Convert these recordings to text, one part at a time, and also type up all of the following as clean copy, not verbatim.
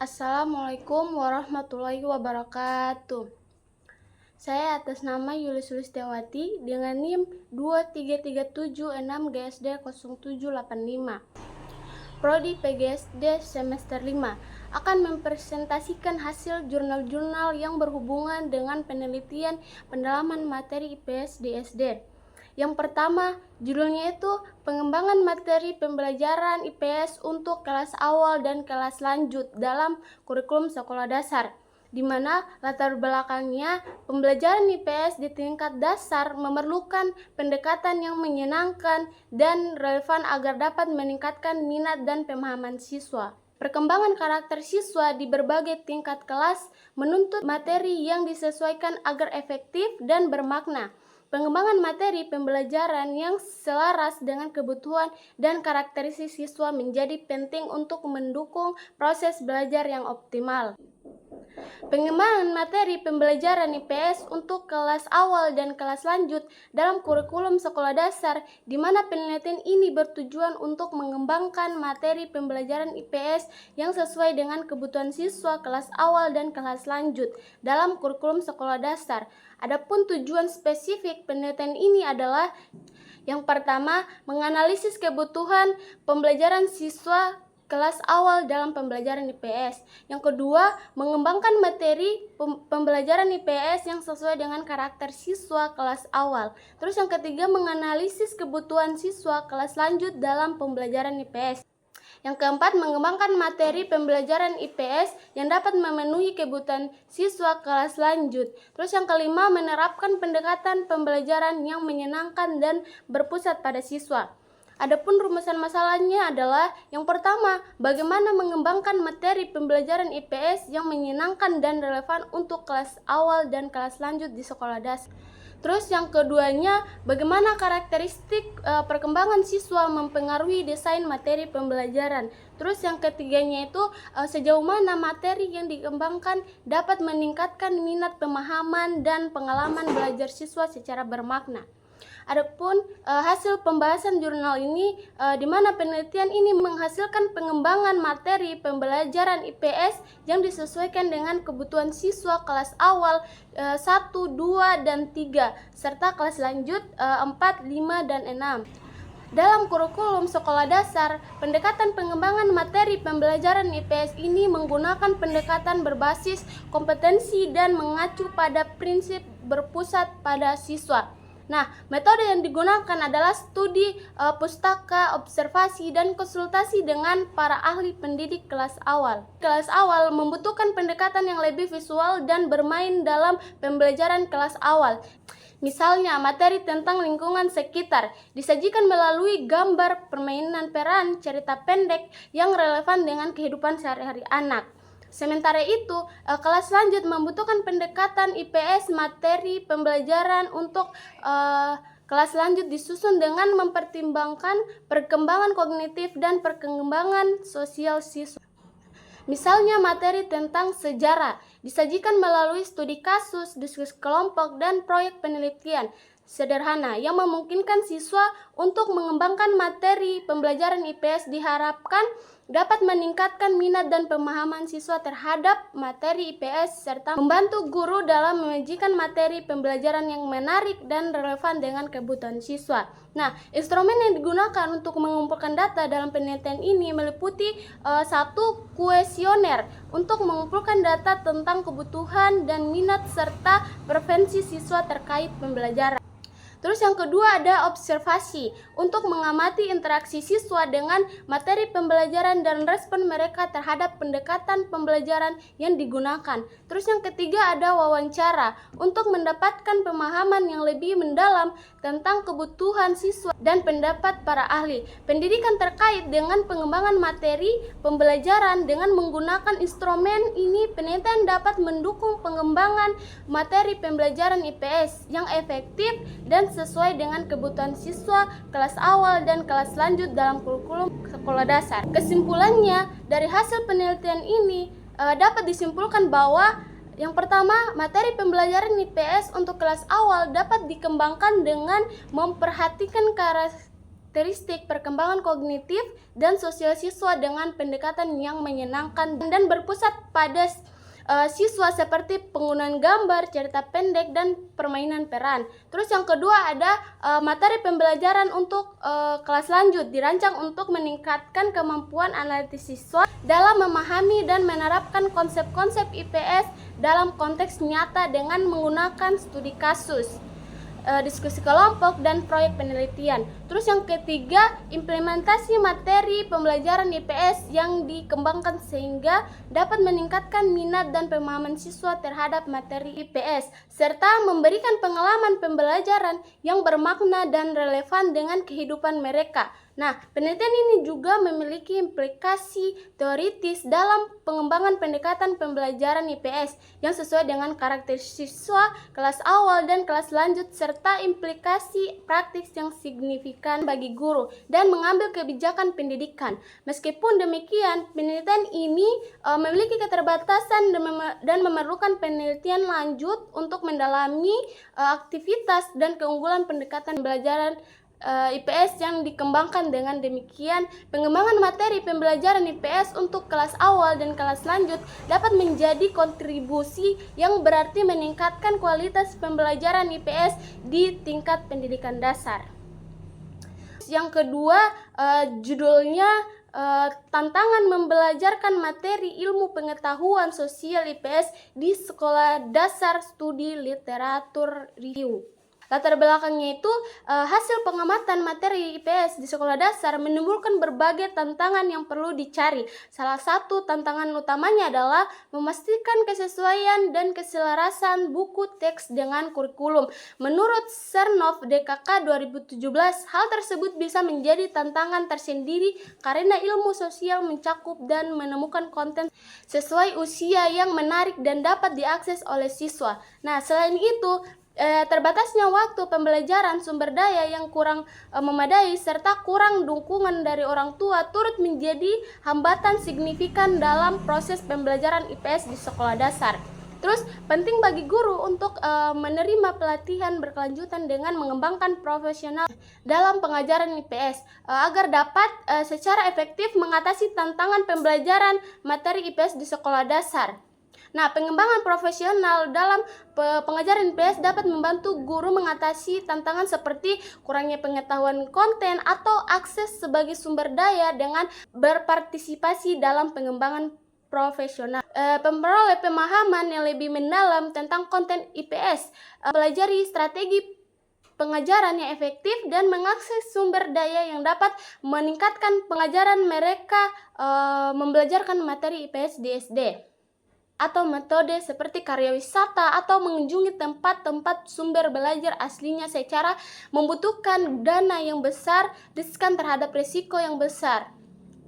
Assalamualaikum warahmatullahi wabarakatuh. Saya atas nama Yulis Sulistiawati dengan NIM 23376 GSD 0785. Prodi PGSD semester 5 akan mempresentasikan hasil jurnal-jurnal yang berhubungan dengan penelitian pendalaman materi IPS di SD. Yang pertama, judulnya itu pengembangan materi pembelajaran IPS untuk kelas awal dan kelas lanjut dalam kurikulum sekolah dasar, di mana latar belakangnya pembelajaran IPS di tingkat dasar memerlukan pendekatan yang menyenangkan dan relevan agar dapat meningkatkan minat dan pemahaman siswa. Perkembangan karakter siswa di berbagai tingkat kelas menuntut materi yang disesuaikan agar efektif dan bermakna. Pengembangan materi pembelajaran yang selaras dengan kebutuhan dan karakteristik siswa menjadi penting untuk mendukung proses belajar yang optimal. Pengembangan materi pembelajaran IPS untuk kelas awal dan kelas lanjut dalam kurikulum sekolah dasar, di mana penelitian ini bertujuan untuk mengembangkan materi pembelajaran IPS yang sesuai dengan kebutuhan siswa kelas awal dan kelas lanjut dalam kurikulum sekolah dasar. Adapun tujuan spesifik penelitian ini adalah yang pertama, menganalisis kebutuhan pembelajaran siswa kelas awal dalam pembelajaran IPS. Yang kedua, mengembangkan materi pembelajaran IPS yang sesuai dengan karakter siswa kelas awal. Terus yang ketiga, menganalisis kebutuhan siswa kelas lanjut dalam pembelajaran IPS. Yang keempat, mengembangkan materi pembelajaran IPS yang dapat memenuhi kebutuhan siswa kelas lanjut. Terus yang kelima, menerapkan pendekatan pembelajaran yang menyenangkan dan berpusat pada siswa. Adapun rumusan masalahnya adalah yang pertama, bagaimana mengembangkan materi pembelajaran IPS yang menyenangkan dan relevan untuk kelas awal dan kelas lanjut di sekolah dasar. Terus yang keduanya, bagaimana karakteristik perkembangan siswa mempengaruhi desain materi pembelajaran. Terus yang ketiganya itu, sejauh mana materi yang dikembangkan dapat meningkatkan minat pemahaman dan pengalaman belajar siswa secara bermakna. Adapun hasil pembahasan jurnal ini, di mana penelitian ini menghasilkan pengembangan materi pembelajaran IPS yang disesuaikan dengan kebutuhan siswa kelas awal 1, 2, dan 3, serta kelas lanjut 4, 5, dan 6. Dalam kurikulum sekolah dasar, pendekatan pengembangan materi pembelajaran IPS ini menggunakan pendekatan berbasis kompetensi dan mengacu pada prinsip berpusat pada siswa. Nah, metode yang digunakan adalah studi pustaka, observasi, dan konsultasi dengan para ahli pendidik kelas awal. Kelas awal membutuhkan pendekatan yang lebih visual dan bermain dalam pembelajaran kelas awal. Misalnya, materi tentang lingkungan sekitar disajikan melalui gambar, permainan peran, cerita pendek yang relevan dengan kehidupan sehari-hari anak. Sementara itu, kelas lanjut membutuhkan pendekatan IPS materi pembelajaran untuk kelas lanjut disusun dengan mempertimbangkan perkembangan kognitif dan perkembangan sosial siswa. Misalnya materi tentang sejarah disajikan melalui studi kasus, diskusi kelompok, dan proyek penelitian sederhana yang memungkinkan siswa untuk mengembangkan materi pembelajaran IPS diharapkan dapat meningkatkan minat dan pemahaman siswa terhadap materi IPS serta membantu guru dalam menyajikan materi pembelajaran yang menarik dan relevan dengan kebutuhan siswa. Nah, instrumen yang digunakan untuk mengumpulkan data dalam penelitian ini meliputi satu kuesioner untuk mengumpulkan data tentang kebutuhan dan minat serta preferensi siswa terkait pembelajaran. Terus yang kedua ada observasi untuk mengamati interaksi siswa dengan materi pembelajaran dan respon mereka terhadap pendekatan pembelajaran yang digunakan. Terus yang ketiga ada wawancara untuk mendapatkan pemahaman yang lebih mendalam tentang kebutuhan siswa dan pendapat para ahli pendidikan terkait dengan pengembangan materi pembelajaran. Dengan menggunakan instrumen ini, penelitian dapat mendukung pengembangan materi pembelajaran IPS yang efektif dan sesuai dengan kebutuhan siswa kelas awal dan kelas lanjut dalam kurikulum sekolah dasar. Kesimpulannya, dari hasil penelitian ini dapat disimpulkan bahwa yang pertama, materi pembelajaran IPS untuk kelas awal dapat dikembangkan dengan memperhatikan karakteristik perkembangan kognitif dan sosial siswa dengan pendekatan yang menyenangkan dan berpusat pada siswa seperti penggunaan gambar, cerita pendek, dan permainan peran. Terus yang kedua ada materi pembelajaran untuk kelas lanjut dirancang untuk meningkatkan kemampuan analitis siswa dalam memahami dan menerapkan konsep-konsep IPS dalam konteks nyata dengan menggunakan studi kasus, diskusi kelompok, dan proyek penelitian. Terus yang ketiga, implementasi materi pembelajaran IPS yang dikembangkan sehingga dapat meningkatkan minat dan pemahaman siswa terhadap materi IPS serta memberikan pengalaman pembelajaran yang bermakna dan relevan dengan kehidupan mereka. Nah, penelitian ini juga memiliki implikasi teoritis dalam pengembangan pendekatan pembelajaran IPS yang sesuai dengan karakter siswa kelas awal dan kelas lanjut serta implikasi praktis yang signifikan bagi guru dan mengambil kebijakan pendidikan. Meskipun demikian, penelitian ini memiliki keterbatasan dan memerlukan penelitian lanjut untuk mendalami aktivitas dan keunggulan pendekatan pembelajaran IPS yang dikembangkan. Dengan demikian, pengembangan materi pembelajaran IPS untuk kelas awal dan kelas lanjut dapat menjadi kontribusi yang berarti meningkatkan kualitas pembelajaran IPS di tingkat pendidikan dasar. Yang kedua, judulnya tantangan membelajarkan materi ilmu pengetahuan sosial IPS di sekolah dasar studi literatur review. Latar belakangnya itu hasil pengamatan materi IPS di sekolah dasar menimbulkan berbagai tantangan yang perlu dicari. Salah satu tantangan utamanya adalah memastikan kesesuaian dan keselarasan buku teks dengan kurikulum. Menurut Chernoff DKK 2017, hal tersebut bisa menjadi tantangan tersendiri karena ilmu sosial mencakup dan menemukan konten sesuai usia yang menarik dan dapat diakses oleh siswa. Nah, selain itu, terbatasnya waktu pembelajaran, sumber daya yang kurang memadai, serta kurang dukungan dari orang tua turut menjadi hambatan signifikan dalam proses pembelajaran IPS di sekolah dasar. Terus penting bagi guru untuk menerima pelatihan berkelanjutan dengan mengembangkan profesional dalam pengajaran IPS agar dapat secara efektif mengatasi tantangan pembelajaran materi IPS di sekolah dasar. Nah, pengembangan profesional dalam pengajaran IPS dapat membantu guru mengatasi tantangan seperti kurangnya pengetahuan konten atau akses sebagai sumber daya dengan berpartisipasi dalam pengembangan profesional. Memperoleh pemahaman yang lebih mendalam tentang konten IPS, pelajari strategi pengajaran yang efektif dan mengakses sumber daya yang dapat meningkatkan pengajaran mereka membelajarkan materi IPS di SD. Atau metode seperti karya wisata atau mengunjungi tempat-tempat sumber belajar aslinya secara membutuhkan dana yang besar, riskan terhadap risiko yang besar,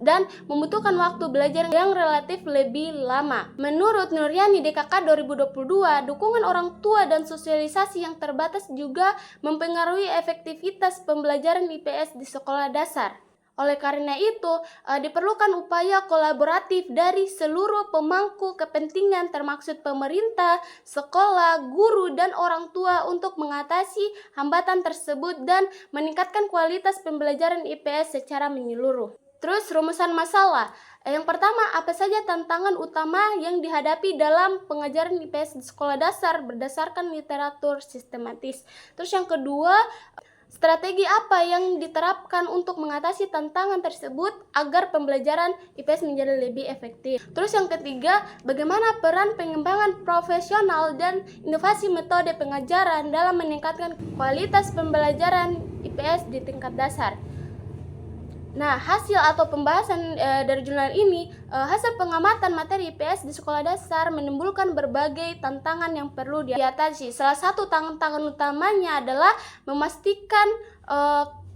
dan membutuhkan waktu belajar yang relatif lebih lama. Menurut Nuryani DKK 2022, dukungan orang tua dan sosialisasi yang terbatas juga mempengaruhi efektivitas pembelajaran IPS di sekolah dasar. Oleh karena itu, diperlukan upaya kolaboratif dari seluruh pemangku kepentingan termasuk pemerintah, sekolah, guru, dan orang tua untuk mengatasi hambatan tersebut dan meningkatkan kualitas pembelajaran IPS secara menyeluruh. Terus rumusan masalah. Yang pertama, apa saja tantangan utama yang dihadapi dalam pengajaran IPS di sekolah dasar berdasarkan literatur sistematis. Terus yang kedua, strategi apa yang diterapkan untuk mengatasi tantangan tersebut agar pembelajaran IPS menjadi lebih efektif. Terus yang ketiga, bagaimana peran pengembangan profesional dan inovasi metode pengajaran dalam meningkatkan kualitas pembelajaran IPS di tingkat dasar. Nah, hasil atau pembahasan dari jurnal ini, hasil pengamatan materi IPS di sekolah dasar menimbulkan berbagai tantangan yang perlu diatasi. Salah satu tantangan utamanya adalah memastikan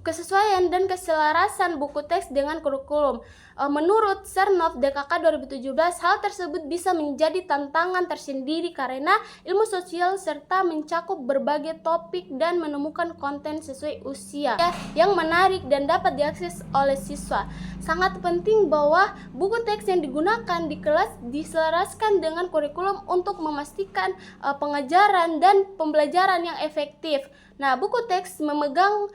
kesesuaian dan keselarasan buku teks dengan kurikulum. Menurut Chernoff DKK 2017, hal tersebut bisa menjadi tantangan tersendiri karena ilmu sosial serta mencakup berbagai topik dan menemukan konten sesuai usia yang menarik dan dapat diakses oleh siswa. Sangat penting bahwa buku teks yang digunakan di kelas diselaraskan dengan kurikulum untuk memastikan pengajaran dan pembelajaran yang efektif. Nah, buku teks memegang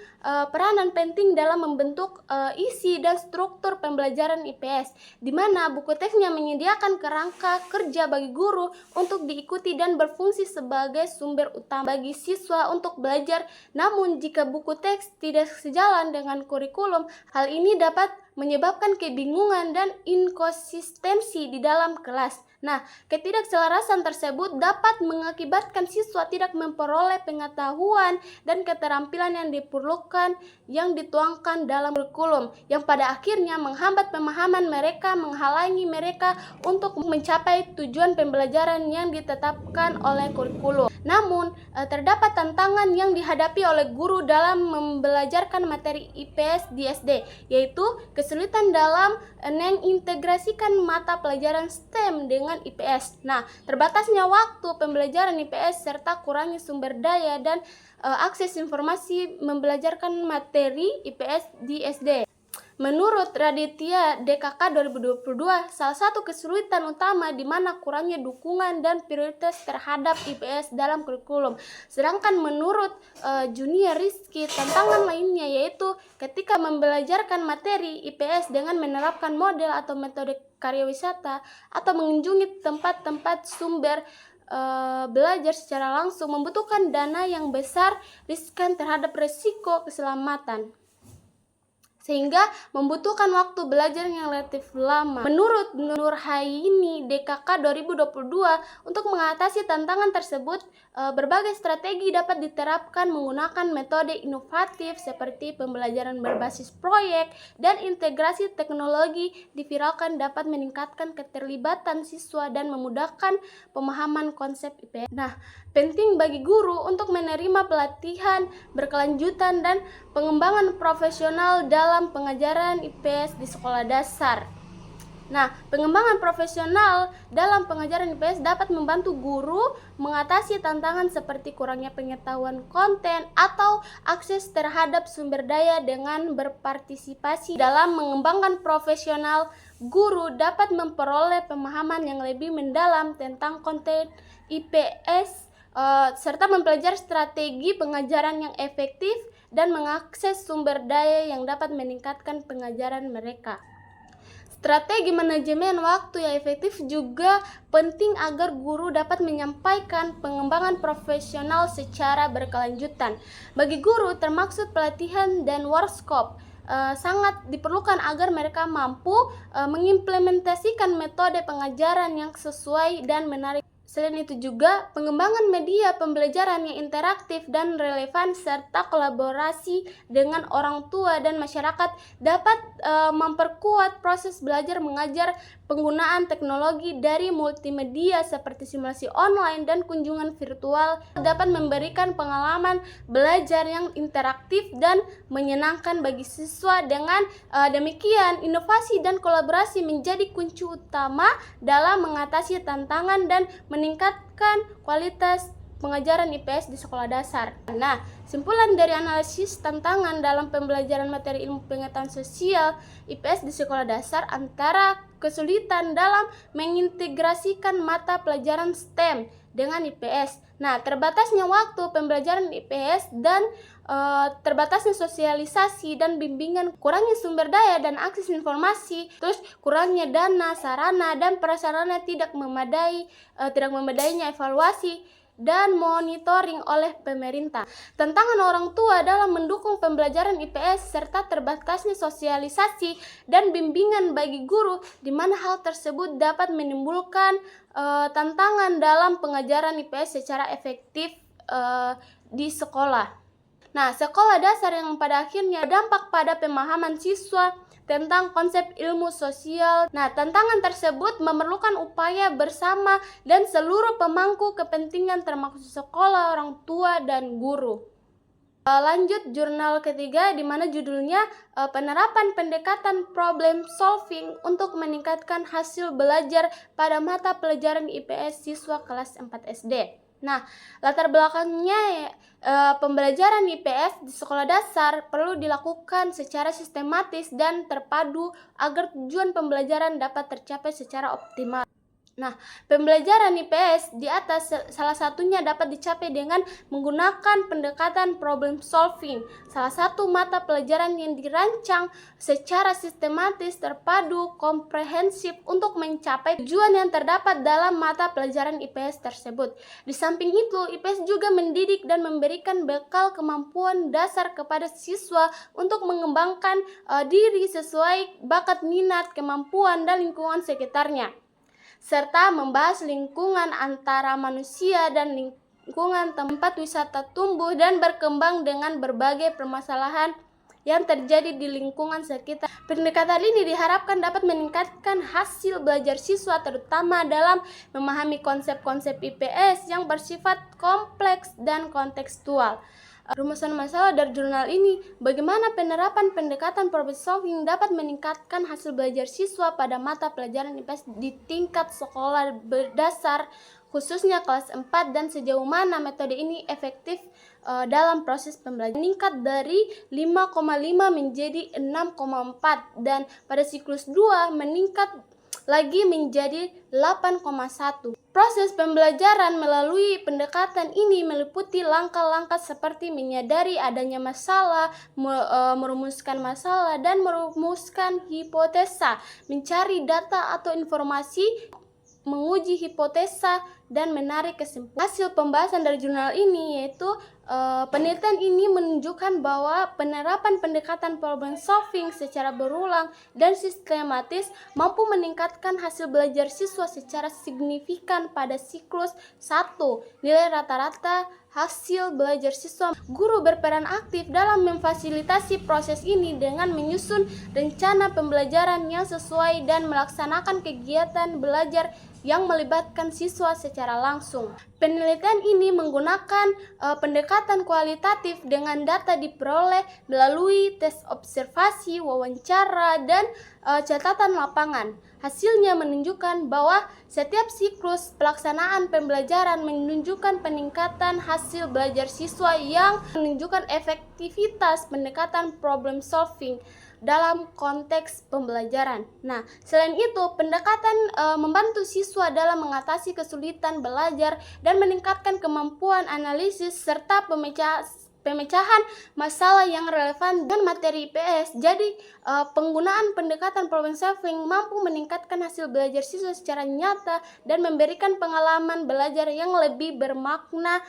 peranan penting dalam membentuk isi dan struktur pembelajaran IPS, di mana buku teksnya menyediakan kerangka kerja bagi guru untuk diikuti dan berfungsi sebagai sumber utama bagi siswa untuk belajar. Namun, jika buku teks tidak sejalan dengan kurikulum, hal ini dapat menyebabkan kebingungan dan inkonsistensi di dalam kelas. Nah, ketidakselarasan tersebut dapat mengakibatkan siswa tidak memperoleh pengetahuan dan keterampilan yang diperlukan yang dituangkan dalam kurikulum, yang pada akhirnya menghambat pemahaman mereka, menghalangi mereka untuk mencapai tujuan pembelajaran yang ditetapkan oleh kurikulum. Namun, terdapat tantangan yang dihadapi oleh guru dalam membelajarkan materi IPS di SD, yaitu kesulitan dalam mengintegrasikan mata pelajaran STEM dengan IPS. Nah, terbatasnya waktu pembelajaran IPS serta kurangnya sumber daya dan akses informasi membelajarkan materi IPS di SD. Menurut Raditya DKK 2022, salah satu kesulitan utama di mana kurangnya dukungan dan prioritas terhadap IPS dalam kurikulum. Sedangkan menurut Junior Rizky, tantangan lainnya yaitu ketika membelajarkan materi IPS dengan menerapkan model atau metode karya wisata atau mengunjungi tempat-tempat sumber belajar secara langsung membutuhkan dana yang besar, riskan terhadap risiko keselamatan, sehingga membutuhkan waktu belajar yang relatif lama. Menurut Nur Hayini DKK 2022, untuk mengatasi tantangan tersebut, berbagai strategi dapat diterapkan menggunakan metode inovatif seperti pembelajaran berbasis proyek dan integrasi teknologi diviralkan dapat meningkatkan keterlibatan siswa dan memudahkan pemahaman konsep IPS. Nah, penting bagi guru untuk menerima pelatihan berkelanjutan dan pengembangan profesional dalam pengajaran IPS di sekolah dasar. Nah, pengembangan profesional dalam pengajaran IPS dapat membantu guru mengatasi tantangan seperti kurangnya pengetahuan konten atau akses terhadap sumber daya. Dengan berpartisipasi dalam mengembangkan profesional, guru dapat memperoleh pemahaman yang lebih mendalam tentang konten IPS serta mempelajari strategi pengajaran yang efektif dan mengakses sumber daya yang dapat meningkatkan pengajaran mereka. Strategi manajemen waktu yang efektif juga penting agar guru dapat menyampaikan pengembangan profesional secara berkelanjutan. Bagi guru, termaksud pelatihan dan workshop sangat diperlukan agar mereka mampu mengimplementasikan metode pengajaran yang sesuai dan menarik. Selain itu juga, pengembangan media pembelajaran yang interaktif dan relevan serta kolaborasi dengan orang tua dan masyarakat dapat memperkuat proses belajar mengajar. Penggunaan teknologi dari multimedia seperti simulasi online dan kunjungan virtual dapat memberikan pengalaman belajar yang interaktif dan menyenangkan bagi siswa. Dengan demikian, inovasi dan kolaborasi menjadi kunci utama dalam mengatasi tantangan dan meningkatkan kualitas pengajaran IPS di sekolah dasar. Nah, simpulan dari analisis tantangan dalam pembelajaran materi ilmu pengetahuan sosial IPS di sekolah dasar antara kesulitan dalam mengintegrasikan mata pelajaran STEM dengan IPS. Nah, terbatasnya waktu pembelajaran IPS dan terbatasnya sosialisasi dan bimbingan, kurangnya sumber daya dan akses informasi, terus kurangnya dana, sarana dan prasarana tidak memadainya evaluasi dan monitoring oleh pemerintah. Tantangan orang tua dalam mendukung pembelajaran IPS serta terbatasnya sosialisasi dan bimbingan bagi guru, di mana hal tersebut dapat menimbulkan tantangan dalam pengajaran IPS secara efektif di sekolah. Nah, sekolah dasar yang pada akhirnya berdampak pada pemahaman siswa tentang konsep ilmu sosial. Nah, tantangan tersebut memerlukan upaya bersama dan seluruh pemangku kepentingan termasuk sekolah, orang tua, dan guru. Lanjut jurnal ketiga di mana judulnya penerapan pendekatan problem solving untuk meningkatkan hasil belajar pada mata pelajaran IPS siswa kelas 4 SD. Nah, latar belakangnya pembelajaran IPS di sekolah dasar perlu dilakukan secara sistematis dan terpadu agar tujuan pembelajaran dapat tercapai secara optimal. Nah, pembelajaran IPS di atas salah satunya dapat dicapai dengan menggunakan pendekatan problem solving. Salah satu mata pelajaran yang dirancang secara sistematis, terpadu, komprehensif untuk mencapai tujuan yang terdapat dalam mata pelajaran IPS tersebut. Di samping itu, IPS juga mendidik dan memberikan bekal kemampuan dasar kepada siswa untuk mengembangkan diri sesuai bakat, minat, kemampuan, dan lingkungan sekitarnya, serta membahas lingkungan antara manusia dan lingkungan tempat wisata tumbuh dan berkembang dengan berbagai permasalahan yang terjadi di lingkungan sekitar. Pendekatan ini diharapkan dapat meningkatkan hasil belajar siswa, terutama dalam memahami konsep-konsep IPS yang bersifat kompleks dan kontekstual. Rumusan masalah dari jurnal ini, bagaimana penerapan pendekatan problem solving dapat meningkatkan hasil belajar siswa pada mata pelajaran IPS di tingkat sekolah dasar, khususnya kelas 4, dan sejauh mana metode ini efektif dalam proses pembelajaran. Meningkat dari 5,5 menjadi 6,4, dan pada siklus 2 meningkat lagi menjadi 8,1. Proses pembelajaran melalui pendekatan ini meliputi langkah-langkah seperti menyadari adanya masalah, merumuskan masalah, dan merumuskan hipotesa, mencari data atau informasi, menguji hipotesa, dan menarik kesimpulan. Hasil pembahasan dari jurnal ini yaitu penelitian ini menunjukkan bahwa penerapan pendekatan problem solving secara berulang dan sistematis mampu meningkatkan hasil belajar siswa secara signifikan pada siklus 1. Nilai rata-rata hasil belajar siswa. Guru berperan aktif dalam memfasilitasi proses ini dengan menyusun rencana pembelajaran yang sesuai dan melaksanakan kegiatan belajar yang melibatkan siswa secara langsung. Penelitian ini menggunakan pendekatan kualitatif dengan data diperoleh melalui tes observasi, wawancara, dan catatan lapangan. Hasilnya menunjukkan bahwa setiap siklus pelaksanaan pembelajaran menunjukkan peningkatan hasil belajar siswa yang menunjukkan efektivitas pendekatan problem solving dalam konteks pembelajaran. Nah, selain itu, pendekatan membantu siswa dalam mengatasi kesulitan belajar dan meningkatkan kemampuan analisis serta pemecahan masalah yang relevan dan materi IPS. Jadi, penggunaan pendekatan problem solving mampu meningkatkan hasil belajar siswa secara nyata dan memberikan pengalaman belajar yang lebih bermakna,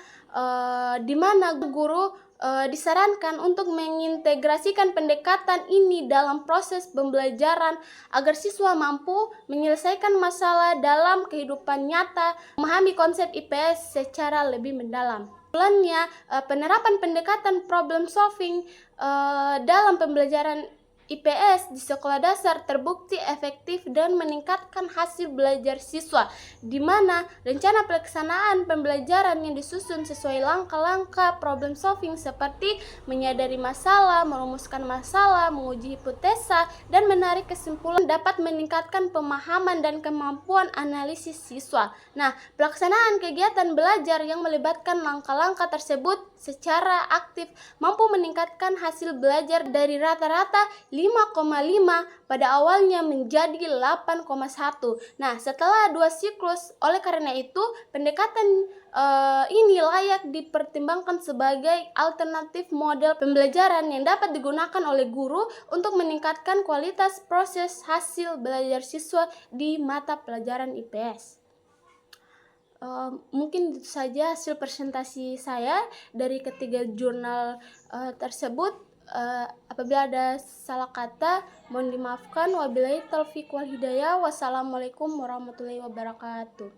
di mana guru disarankan untuk mengintegrasikan pendekatan ini dalam proses pembelajaran agar siswa mampu menyelesaikan masalah dalam kehidupan nyata, memahami konsep IPS secara lebih mendalam. Kesimpulannya, penerapan pendekatan problem solving dalam pembelajaran IPS di sekolah dasar terbukti efektif dan meningkatkan hasil belajar siswa, di mana rencana pelaksanaan pembelajaran yang disusun sesuai langkah-langkah problem solving seperti menyadari masalah, merumuskan masalah, menguji hipotesa, dan menarik kesimpulan dapat meningkatkan pemahaman dan kemampuan analisis siswa. Nah, pelaksanaan kegiatan belajar yang melibatkan langkah-langkah tersebut secara aktif mampu meningkatkan hasil belajar dari rata-rata 5,5 pada awalnya menjadi 8,1. Nah, setelah 2 siklus, oleh karena itu pendekatan ini layak dipertimbangkan sebagai alternatif model pembelajaran yang dapat digunakan oleh guru untuk meningkatkan kualitas proses hasil belajar siswa di mata pelajaran IPS. Mungkin itu saja hasil presentasi saya dari ketiga jurnal tersebut. Apabila ada salah kata, mohon dimaafkan. Wabillahi taufiq wal hidayah. Wassalamualaikum warahmatullahi wabarakatuh.